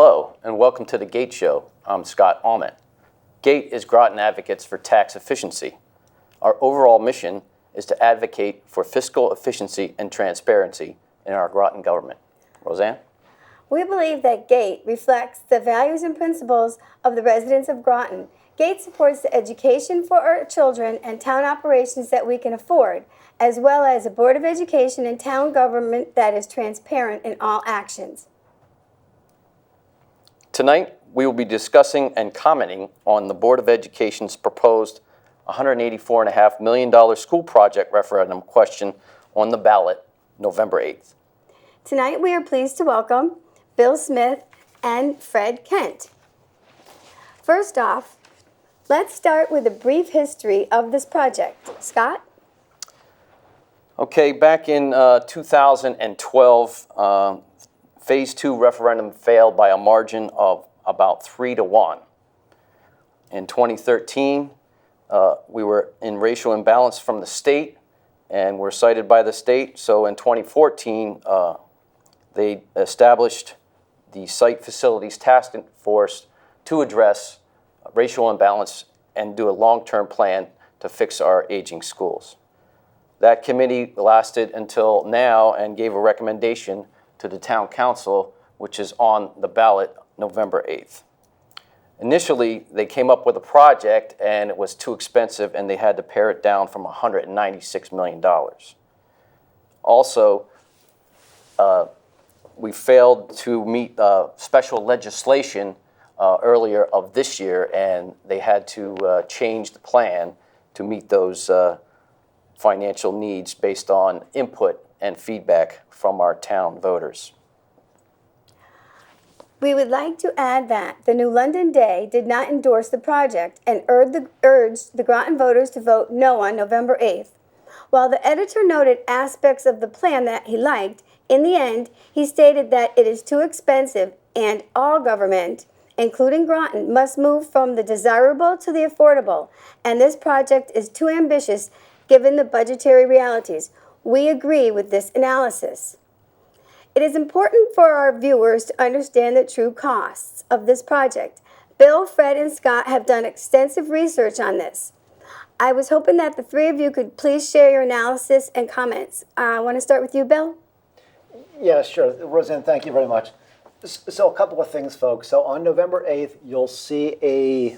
Hello, and welcome to the GATE Show. I'm Scott Almond. GATE is Groton Advocates for Tax Efficiency. Our overall mission is to advocate for fiscal efficiency and transparency in our Groton government. Roseanne? We believe that GATE reflects the values and principles of the residents of Groton. GATE supports the education for our children and town operations that we can afford, as well as a Board of Education and town government that is transparent in all actions. Tonight, we will be discussing and commenting on the Board of Education's proposed $184.5 million school project referendum question on the ballot November 8th. Tonight, we are pleased to welcome Bill Smith and Fred Kent. First off, let's start with a brief history of this project. Scott? Okay, back in 2012, Phase 2 referendum failed by a margin of about 3-1. In 2013, we were in racial imbalance from the state and were cited by the state. So in 2014, they established the Site Facilities Task Force to address racial imbalance and do a long-term plan to fix our aging schools. That committee lasted until now and gave a recommendation to the town council, which is on the ballot November 8th. Initially, they came up with a project and it was too expensive and they had to pare it down from $196 million. Also, we failed to meet special legislation earlier of this year, and they had to change the plan to meet those financial needs based on input and feedback from our town voters. We would like to add that the New London Day did not endorse the project and urged the Groton voters to vote no on November 8th. While the editor noted aspects of the plan that he liked, in the end, he stated that it is too expensive and all government, including Groton, must move from the desirable to the affordable, and this project is too ambitious given the budgetary realities. We agree with this analysis. It is important for our viewers to understand the true costs of this project. Bill, Fred, and Scott have done extensive research on this. I was hoping that the three of you could please share your analysis and comments. I want to start with you, Bill. Yeah, sure. Roseanne, thank you very much. So a couple of things, folks. So on November 8th, you'll see a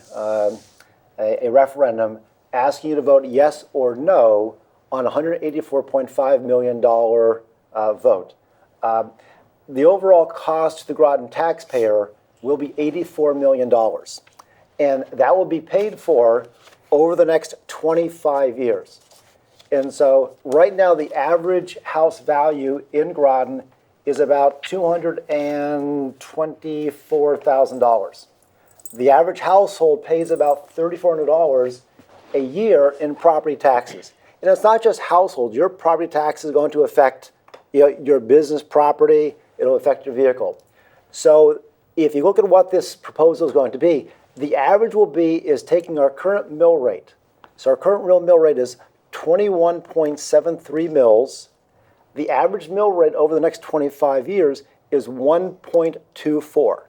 referendum asking you to vote yes or no on a $184.5 million vote. The overall cost to the Groton taxpayer will be $84 million. And that will be paid for over the next 25 years. And so right now, the average house value in Groton is about $224,000. The average household pays about $3,400 a year in property taxes. And it's not just household. Your property tax is going to affect your business property. It'll affect your vehicle. So if you look at what this proposal is going to be, the average is taking our current mill rate. So our current real mill rate is 21.73 mils. The average mill rate over the next 25 years is 1.24.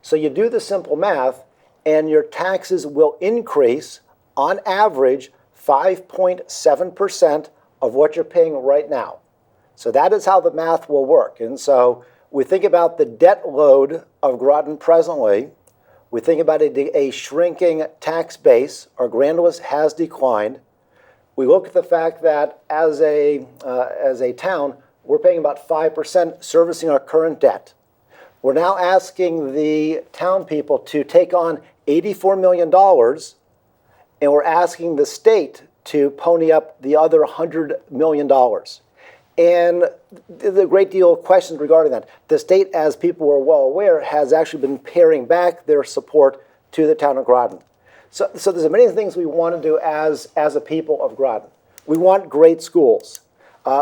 So you do the simple math, and your taxes will increase, on average, 5.7% of what you're paying right now. So that is how the math will work. And so we think about the debt load of Groton presently. We think about a shrinking tax base. Our grand list has declined. We look at the fact that as a town, we're paying about 5% servicing our current debt. We're now asking the town people to take on $84 million, and we're asking the state to pony up the other $100 million. And there's a great deal of questions regarding that. The state, as people are well aware, has actually been paring back their support to the town of Groton. So there's many things we want to do as a people of Groton. We want great schools.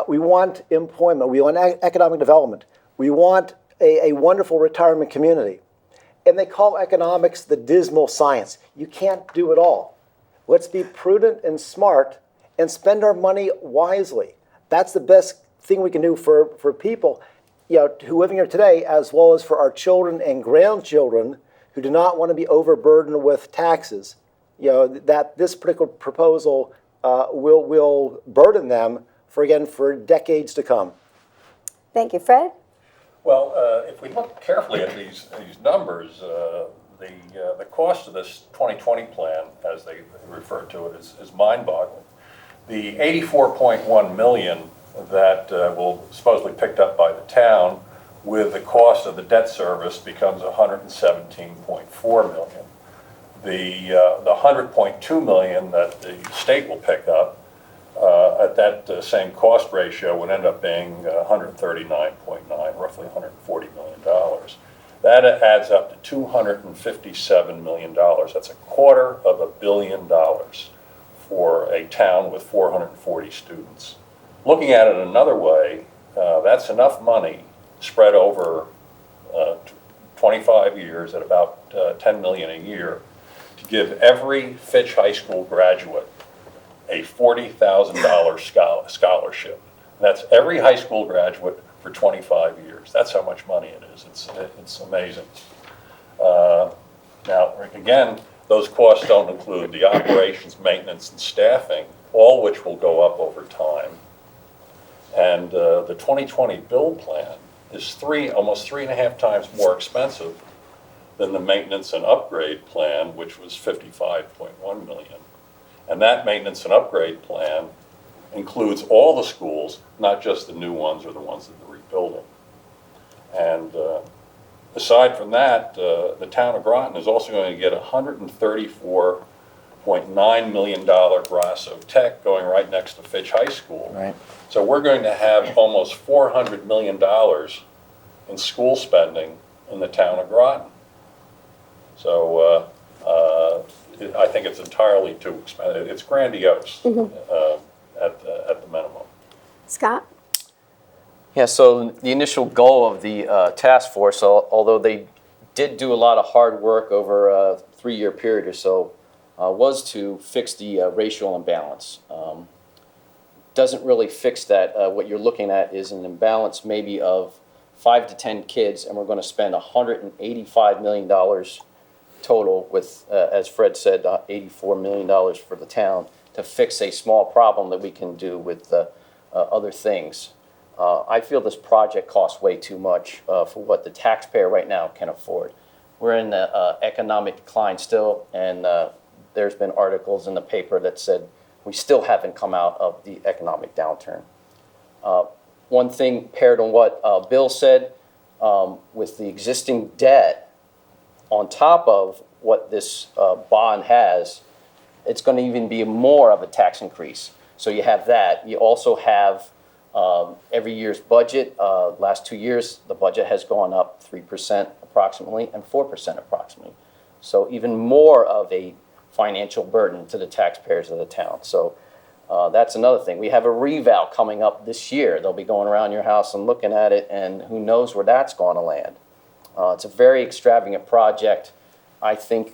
We want employment. We want economic development. We want a wonderful retirement community. And they call economics the dismal science. You can't do it all. Let's be prudent and smart and spend our money wisely. That's the best thing we can do for people. who living here today, as well as for our children and grandchildren who do not want to be overburdened with taxes, that this particular proposal will burden them for decades to come. Thank you. Fred? Well, if we look carefully at these numbers, the cost of this 2020 plan, as they refer to it, is mind-boggling. The $84.1 million that will supposedly picked up by the town with the cost of the debt service becomes $117.4 million. The $100.2 million that the state will pick up at that same cost ratio would end up being $139.9, roughly $140 million. That adds up to $257 million. That's $250 million for a town with 440 students. Looking at it another way, that's enough money spread over 25 years at about $10 million a year to give every Fitch High School graduate a $40,000 scholarship. That's every high school graduate for 25 years. That's how much money it is. It's amazing. Now, again, those costs don't include the operations, maintenance, and staffing, all which will go up over time. And the 2020 build plan is almost 3.5 times more expensive than the maintenance and upgrade plan, which was $55.1 million. And that maintenance and upgrade plan includes all the schools, not just the new ones or the ones that they're rebuilding. And aside from that, the town of Groton is also going to get $134.9 million Grasso Tech going right next to Fitch High School. Right. So we're going to have almost $400 million in school spending in the town of Groton. So I think it's entirely too expensive. It's grandiose at the minimum. Scott? Yeah, so the initial goal of the task force, although they did do a lot of hard work over a 3-year period or so, was to fix the racial imbalance. Doesn't really fix that. What you're looking at is an imbalance maybe of 5 to 10 kids, and we're going to spend $185 million total with, as Fred said, $84 million for the town to fix a small problem that we can do with other things. I feel this project costs way too much for what the taxpayer right now can afford. We're in economic decline still, and there's been articles in the paper that said we still haven't come out of the economic downturn. One thing paired on what Bill said, with the existing debt on top of what this bond has, it's going to even be more of a tax increase. So you have that. You also have every year's budget. Last 2 years, the budget has gone up 3% approximately and 4% approximately. So even more of a financial burden to the taxpayers of the town. So that's another thing. We have a reval coming up this year. They'll be going around your house and looking at it, and who knows where that's going to land. It's a very extravagant project. I think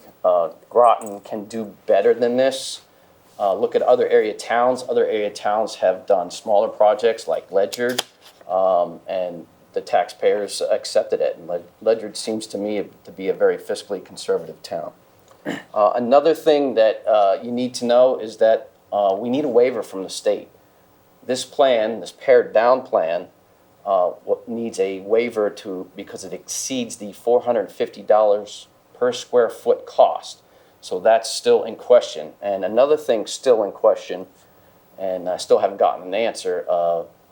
Groton can do better than this. Look at other area towns. Other area towns have done smaller projects like Ledyard, and the taxpayers accepted it. And Ledyard seems to me to be a very fiscally conservative town. Another thing that you need to know is that we need a waiver from the state. This plan, this pared down plan, needs a waiver because it exceeds the $450 per square foot cost. So that's still in question. And another thing still in question, and I still haven't gotten an answer,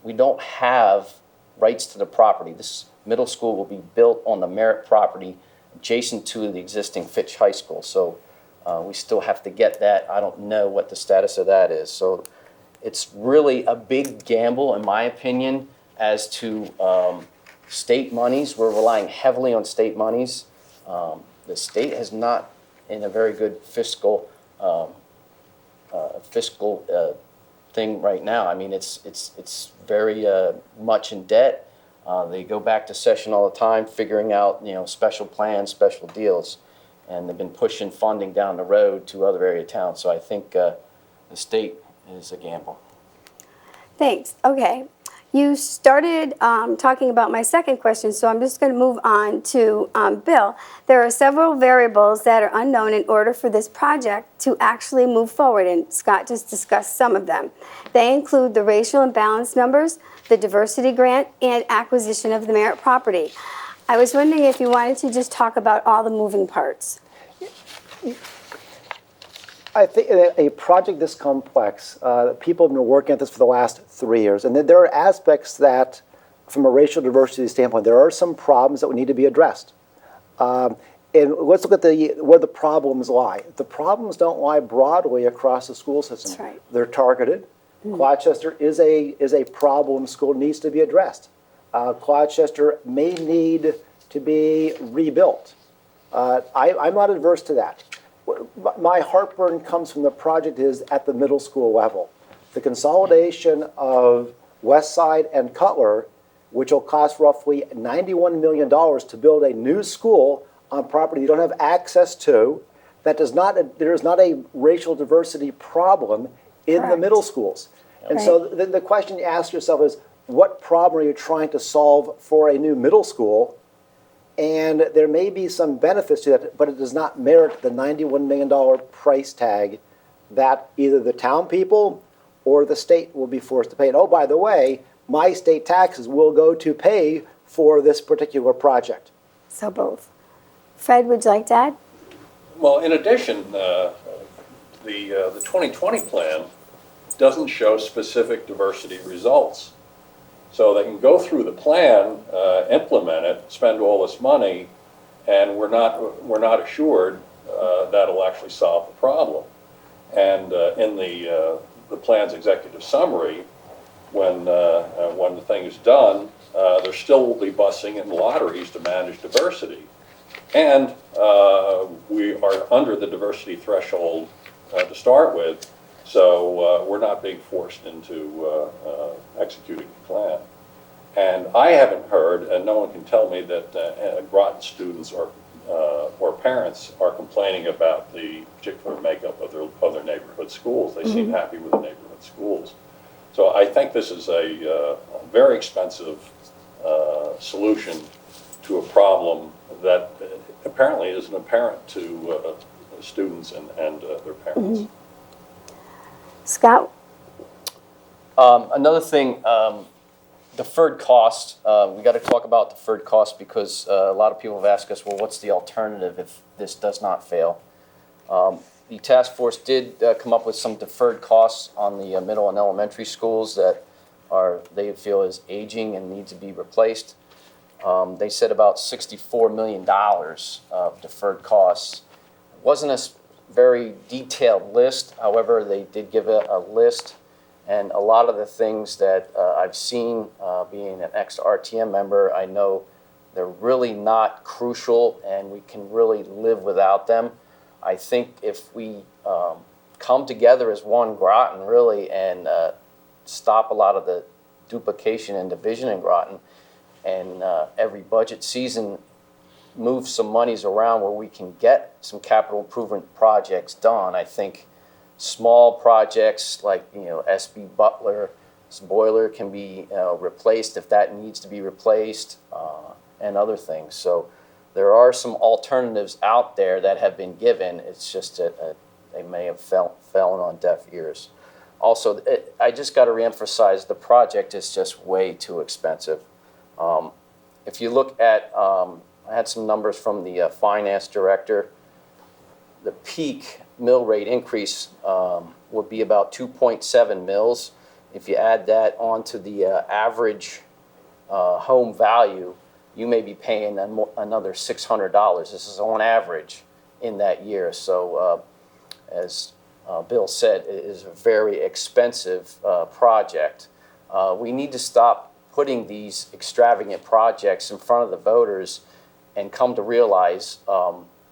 we don't have rights to the property. This middle school will be built on the Merritt property adjacent to the existing Fitch High School. So we still have to get that. I don't know what the status of that is. So it's really a big gamble, in my opinion, as to state monies. We're relying heavily on state monies. The state has not in a very good fiscal thing right now. I mean, it's very much in debt. They go back to session all the time, figuring out special plans, special deals, and they've been pushing funding down the road to other area towns. So I think the state is a gamble. Thanks. Okay. You started talking about my second question, so I'm just going to move on to Bill. There are several variables that are unknown in order for this project to actually move forward, and Scott just discussed some of them. They include the racial imbalance numbers, the diversity grant, and acquisition of the Merritt property. I was wondering if you wanted to just talk about all the moving parts. I think a project this complex, people have been working at this for the last 3 years, and there are aspects that, from a racial diversity standpoint, there are some problems that would need to be addressed. And let's look at where the problems lie. The problems don't lie broadly across the school system. That's right. They're targeted. Gloucester is a problem school, needs to be addressed. Gloucester may need to be rebuilt. I'm not adverse to that. My heartburn comes from the project is at the middle school level. The consolidation of West Side and Cutler, which will cost roughly $91 million to build a new school on property you don't have access to, there is not a racial diversity problem in the middle schools. And so the question you ask yourself is, what problem are you trying to solve for a new middle school? And there may be some benefits to that, but it does not merit the $91 million price tag that either the town people or the state will be forced to pay. And oh, by the way, my state taxes will go to pay for this particular project. So both. Fred, would you like to add? Well, in addition, the 2020 plan doesn't show specific diversity results. So they can go through the plan, implement it, spend all this money, and we're not assured that'll actually solve the problem. And in the plan's executive summary, when the thing is done, there still will be busing and lotteries to manage diversity, and we are under the diversity threshold to start with. So we're not being forced into executing the plan. And I haven't heard, and no one can tell me that Groton students or parents are complaining about the particular makeup of their neighborhood schools. They seem happy with the neighborhood schools. So I think this is a very expensive solution to a problem that apparently isn't apparent to students and their parents. Scott? Another thing, deferred costs. We got to talk about deferred costs because a lot of people have asked us, well, what's the alternative if this does not fail? The task force did come up with some deferred costs on the middle and elementary schools that they feel is aging and need to be replaced. They said about $64 million of deferred costs. It wasn't a very detailed list. However, they did give a list, and a lot of the things that I've seen, being an ex-RTM member, I know they're really not crucial and we can really live without them. I think if we come together as one Groton really and stop a lot of the duplication and division in Groton, and every budget season move some monies around where we can get some capital improvement projects done. I think small projects like SB Butler's boiler can be replaced if that needs to be replaced, and other things. So there are some alternatives out there that have been given. It's just that they may have fallen on deaf ears. Also, I just got to reemphasize the project is just way too expensive. If you look at I had some numbers from the finance director. The peak mill rate increase would be about 2.7 mils. If you add that onto the average home value, you may be paying another $600. This is on average in that year. So as Bill said, it is a very expensive project. We need to stop putting these extravagant projects in front of the voters and come to realize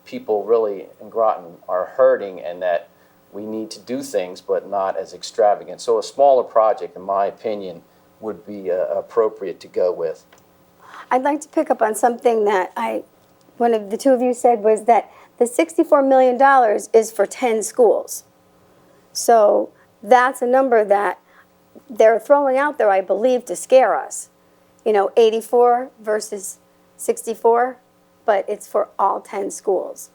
people really in Groton are hurting and that we need to do things but not as extravagant. So a smaller project, in my opinion, would be appropriate to go with. I'd like to pick up on something that one of the two of you said, was that the $64 million is for 10 schools. So that's a number that they're throwing out there, I believe, to scare us. 84 versus 64, but it's for all 10 schools.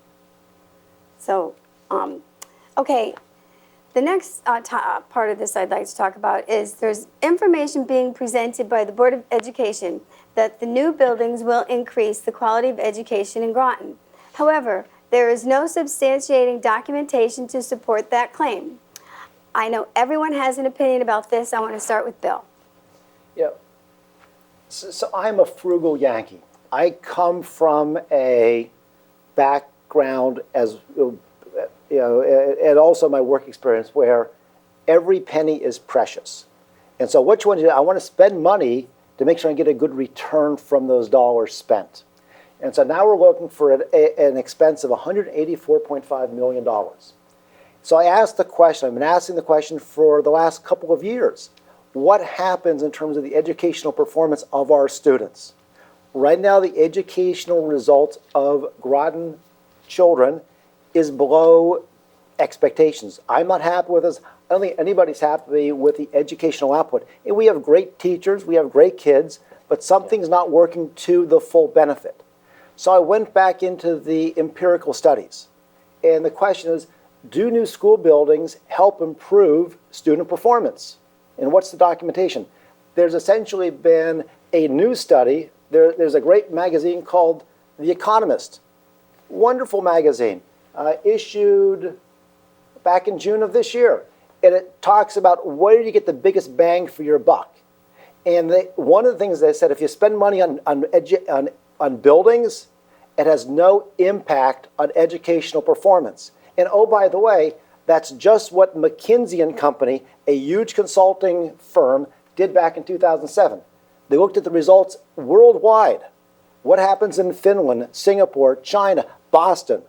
So, okay, the next part of this I'd like to talk about is there's information being presented by the Board of Education that the new buildings will increase the quality of education in Groton. However, there is no substantiating documentation to support that claim. I know everyone has an opinion about this. I want to start with Bill. Yeah. So I'm a frugal Yankee. I come from a background as and also my work experience where every penny is precious. And so what you want to do, I want to spend money to make sure I get a good return from those dollars spent. And so now we're looking for an expense of $184.5 million. So I asked the question, I've been asking the question for the last couple of years. What happens in terms of the educational performance of our students? Right now, the educational results of Groton children is below expectations. I'm not happy with this. I don't think anybody's happy with the educational output. And we have great teachers, we have great kids, but something's not working to the full benefit. So I went back into the empirical studies. And the question is, do new school buildings help improve student performance? And what's the documentation? There's essentially been a new study. There's a great magazine called The Economist. Wonderful magazine, issued back in June of this year. And it talks about where do you get the biggest bang for your buck. And one of the things they said, if you spend money on buildings, it has no impact on educational performance. And oh, by the way, that's just what McKinsey & Company, a huge consulting firm, did back in 2007. They looked at the results worldwide. What happens in Finland, Singapore, China, Boston?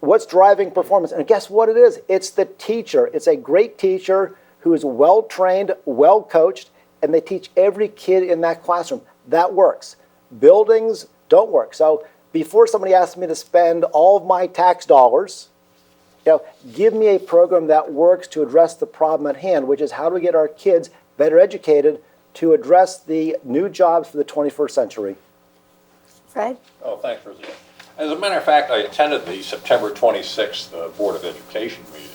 What's driving performance? And guess what it is? It's the teacher. It's a great teacher who is well-trained, well-coached, and they teach every kid in that classroom. That works. Buildings don't work. So before somebody asks me to spend all of my tax dollars, give me a program that works to address the problem at hand, which is how do we get our kids better educated to address the new jobs for the 21st century. Fred? Oh, thanks, Roseanne. As a matter of fact, I attended the September 26th Board of Education meeting,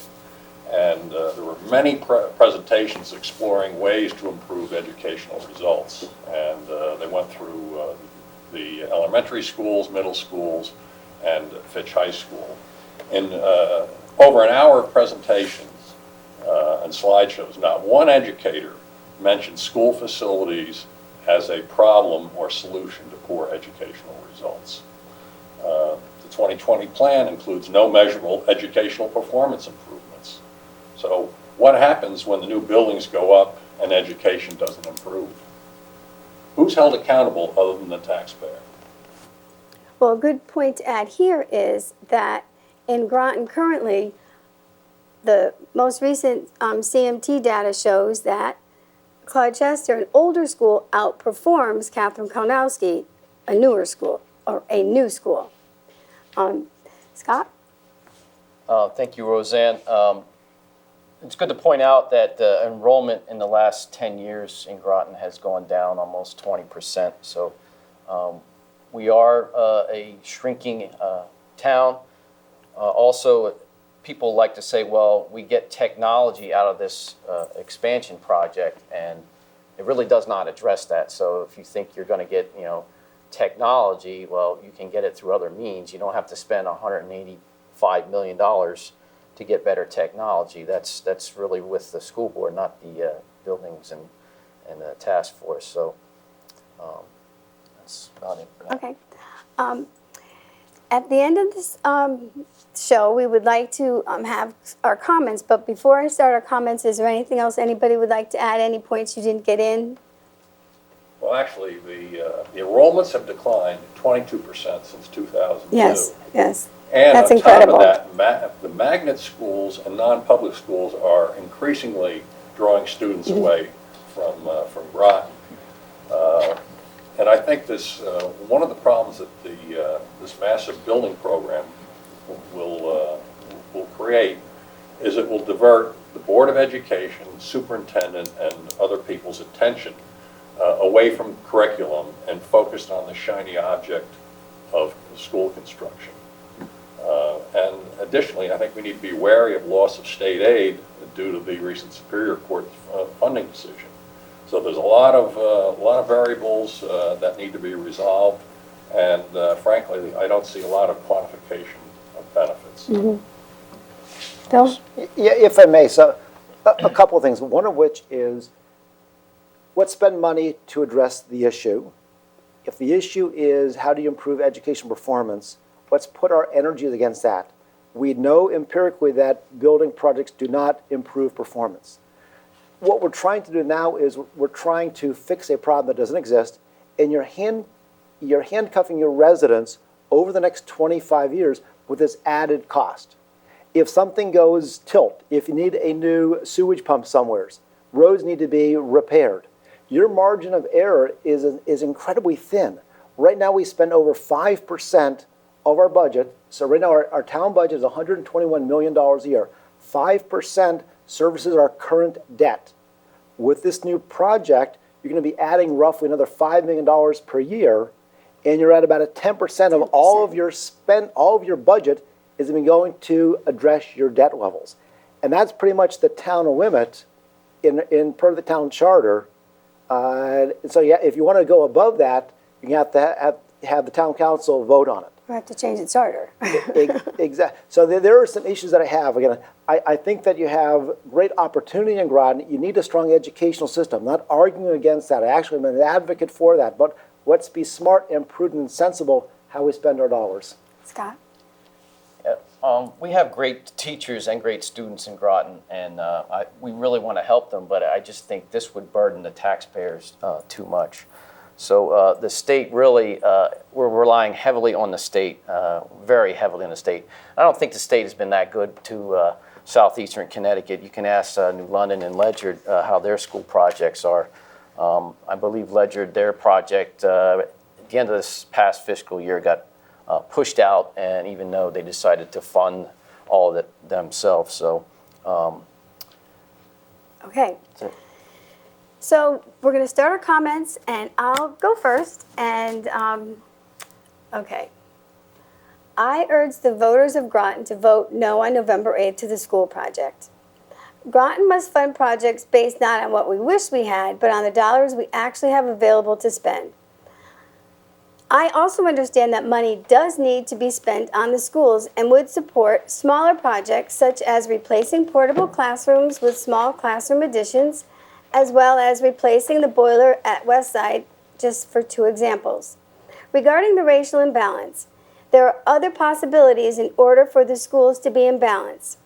and there were many presentations exploring ways to improve educational results. And they went through the elementary schools, middle schools, and Fitch High School. In over an hour of presentations and slideshows, not one educator mentioned school facilities as a problem or solution to poor educational results. The 2020 plan includes no measurable educational performance improvements. So what happens when the new buildings go up and education doesn't improve? Who's held accountable other than the taxpayer? Well, a good point to add here is that in Groton currently, the most recent CMT data shows that Claude Chester, an older school, outperforms Catherine Kalinowski, a newer school, or a new school. Scott? Thank you, Roseanne. It's good to point out that the enrollment in the last 10 years in Groton has gone down almost 20%. So we are a shrinking town. Also, people like to say, well, we get technology out of this expansion project, and it really does not address that. So if you think you're going to get, technology, well, you can get it through other means. You don't have to spend $185 million to get better technology. That's really with the school board, not the buildings and the task force. So that's about it. Okay. At the end of this show, we would like to have our comments, but before I start our comments, is there anything else anybody would like to add, any points you didn't get in? Well, actually, the enrollments have declined 22% since 2002. Yes, yes. And That's on incredible. top of that, the magnet schools and non-public schools are increasingly drawing students away from Groton. And I think this one of the problems that this massive building program will create is it will divert the Board of Education, superintendent, and other people's attention away from curriculum and focused on the shiny object of school construction. And additionally, I think we need to be wary of loss of state aid due to the recent Superior Court funding decision. So there's a lot of variables that need to be resolved, and frankly, I don't see a lot of quantification of benefits. Bill? Yeah, if I may, so a couple of things. One of which is, let's spend money to address the issue. If the issue is how do you improve education performance, let's put our energies against that. We know empirically that building projects do not improve performance. What we're trying to do now is we're trying to fix a problem that doesn't exist, and you're handcuffing your residents over the next 25 years with this added cost. If something goes tilt, if you need a new sewage pump somewhere, roads need to be repaired, your margin of error is incredibly thin. Right now we spend over 5% of our budget. So right now our town budget is $121 million a year. 5% services our current debt. With this new project, you're going to be adding roughly another $5 million per year, and you're at about a 10% of all of your budget is going to address your debt levels. And that's pretty much the town limit in per the town charter. So yeah, if you want to go above that, you have to have the town council vote on it. We have to change its charter. Exactly. So there are some issues that I have. Again, I think that you have great opportunity in Groton. You need a strong educational system. I'm not arguing against that. I actually am an advocate for that. But let's be smart and prudent and sensible how we spend our dollars. Scott? We have great teachers and great students in Groton, and we really want to help them, but I just think this would burden the taxpayers too much. So the state really, we're relying heavily on the state, very heavily on the state. I don't think the state has been that good to southeastern Connecticut. You can ask New London and Ledyard how their school projects are. I believe Ledyard, their project, at the end of this past fiscal year got pushed out, and even though they decided to fund all of it themselves. So, Okay. So we're going to start our comments, and I'll go first. And, okay. I urge the voters of Groton to vote no on November 8th to the school project. Groton must fund projects based not on what we wish we had, but on the dollars we actually have available to spend. I also understand that money does need to be spent on the schools and would support smaller projects such as replacing portable classrooms with small classroom additions, as well as replacing the boiler at Westside, just for 2 examples. Regarding the racial imbalance, there are other possibilities in order for the schools to be in balance.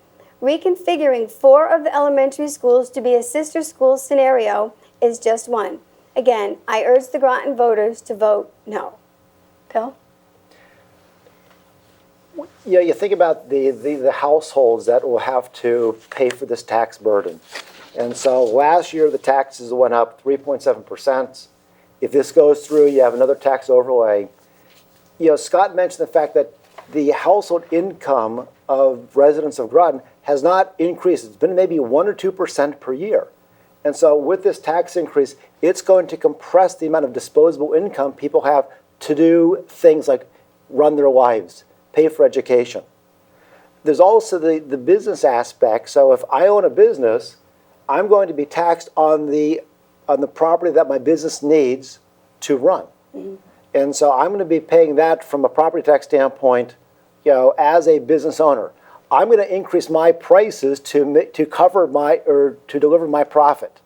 Reconfiguring 4 of the elementary schools to be a sister school scenario is just one. Again, I urge the Groton voters to vote no. Bill? Yeah, you think about the households that will have to pay for this tax burden. And so last year the taxes went up 3.7%. If this goes through, you have another tax overlay. You know, Scott mentioned the fact that the household income of residents of Groton has not increased. It's been maybe 1 or 2% per year. And so with this tax increase, it's going to compress the amount of disposable income people have to do things like run their lives, pay for education. There's also the business aspect. So if I own a business, I'm going to be taxed on the property that my business needs to run. Mm-hmm. And so I'm going to be paying that from a property tax standpoint, you know, as a business owner. I'm going to increase my prices to cover to deliver my profit.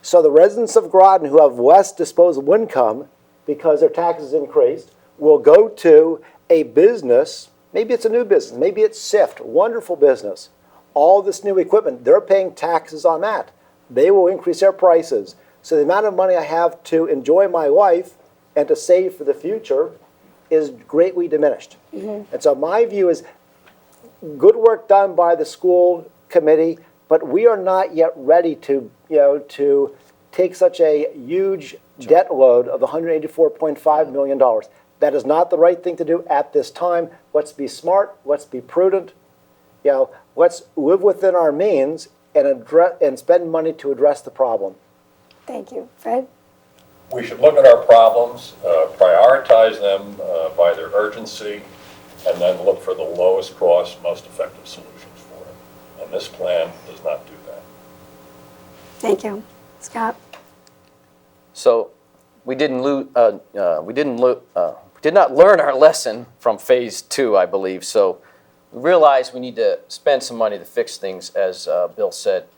So the residents of Groton who have less disposable income because their taxes increased will go to a business, maybe it's a new business, maybe it's SIFT, wonderful business. All this new equipment, they're paying taxes on that. They will increase their prices. So the amount of money I have to enjoy my life and to save for the future is greatly diminished. Mm-hmm. And so my view is good work done by the school committee, but we are not yet ready to take such a huge debt load of $184.5 million. That is not the right thing to do at this time. Let's be smart. Let's be prudent. You know, let's live within our means and spend money to address the problem. Thank you. Fred? We should look at our problems, prioritize them by their urgency, and then look for the lowest cost, most effective solutions for it. And this plan does not do that. Thank you. Scott? So we did not learn our lesson from phase 2, I believe. So we realized we need to spend some money to fix things, as Bill said.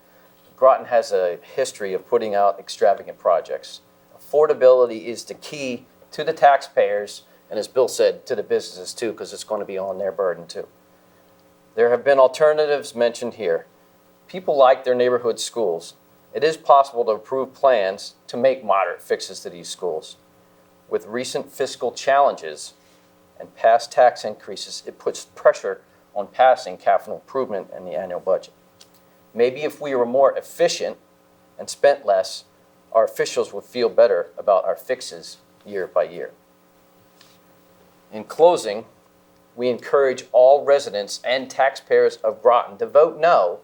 Groton has a history of putting out extravagant projects. Affordability is the key to the taxpayers, and as Bill said, to the businesses too, because it's going to be on their burden too. There have been alternatives mentioned here. People like their neighborhood schools. It is possible to approve plans to make moderate fixes to these schools. With recent fiscal challenges and past tax increases, it puts pressure on passing capital improvement in the annual budget. Maybe if we were more efficient and spent less, our officials would feel better about our fixes year by year. In closing, we encourage all residents and taxpayers of Groton to vote no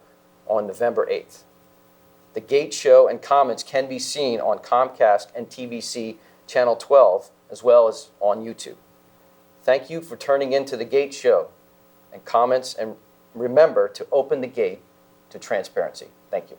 on November 8th. The Gate Show and comments can be seen on Comcast and TVC Channel 12, as well as on YouTube. Thank you for turning into the Gate Show and comments, and remember to open the gate to transparency. Thank you.